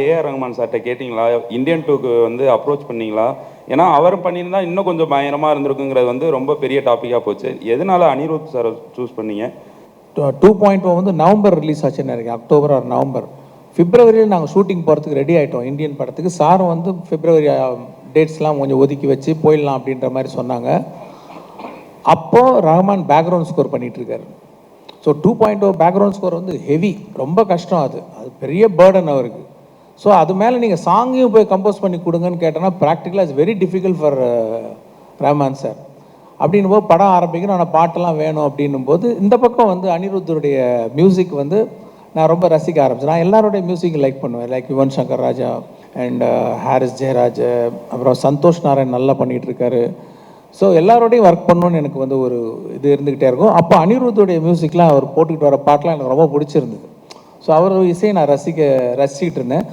AR Rahman சார்கிட்ட கேட்டிங்களா? Indian டூக்கு வந்து அப்ரோச் பண்ணீங்களா? ஏன்னா அவர் பண்ணியிருந்தா இன்னும் கொஞ்சம் பயங்கரமாக இருந்திருக்குங்கிறது வந்து ரொம்ப பெரிய டாப்பிக்காக போச்சு. எதனால அனிருத் சாரை சூஸ் பண்ணீங்க? 2.0 வந்து நவம்பர் ரிலீஸ் ஆச்சுன்னு நினைக்கிறேன், அக்டோபர் ஆர் நவம்பர். பிப்ரவரியில் நாங்கள் ஷூட்டிங் போகிறதுக்கு ரெடி ஆகிட்டோம் இந்தியன் படத்துக்கு. சாரும் வந்து பிப்ரவரி டேட்ஸ்லாம் கொஞ்சம் ஒதுக்கி வச்சு போயிடலாம் அப்படின்ற மாதிரி சொன்னாங்க. அப்போது ரஹ்மான் பேக்ரவுண்ட் ஸ்கோர் பண்ணிகிட்ருக்காரு. ஸோ 2.0 பேக்ரவுண்ட் ஸ்கோர் வந்து ஹெவி, ரொம்ப கஷ்டம். அது பெரிய பேர்டன் அவருக்கு. ஸோ அது மேலே நீங்கள் சாங்கையும் போய் கம்போஸ் பண்ணி கொடுங்கன்னு கேட்டோன்னா ப்ராக்டிக்கலாக it's very difficult for Rahman sir. அப்படின்னும் போது படம் ஆரம்பிக்கணும், ஆனால் பாட்டெல்லாம் வேணும் அப்படின்னும் போது இந்த பக்கம் வந்து அனிருத்தருடைய மியூசிக் வந்து நான் ரொம்ப ரசிக்க ஆரம்பிச்சேன். நான் எல்லாருடைய மியூசிக் லைக் பண்ணுவேன், லைக் யுவன் சங்கர் ராஜா அண்ட் ஹாரிஸ் ஜெயராஜ், அப்புறம் சந்தோஷ் நாராயண் நல்லா பண்ணிகிட்ருக்காரு. ஸோ எல்லாரோடையும் ஒர்க் பண்ணணுன்னு எனக்கு வந்து ஒரு இது இருந்துக்கிட்டே இருக்கும். அப்போ அனிருத்துடைய மியூசிக்லாம் அவர் போட்டுக்கிட்டு வர பாட்டெலாம் எனக்கு ரொம்ப பிடிச்சிருந்தது. ஸோ அவர் இசையை நான் ரசிச்சுக்கிட்டு இருந்தேன்.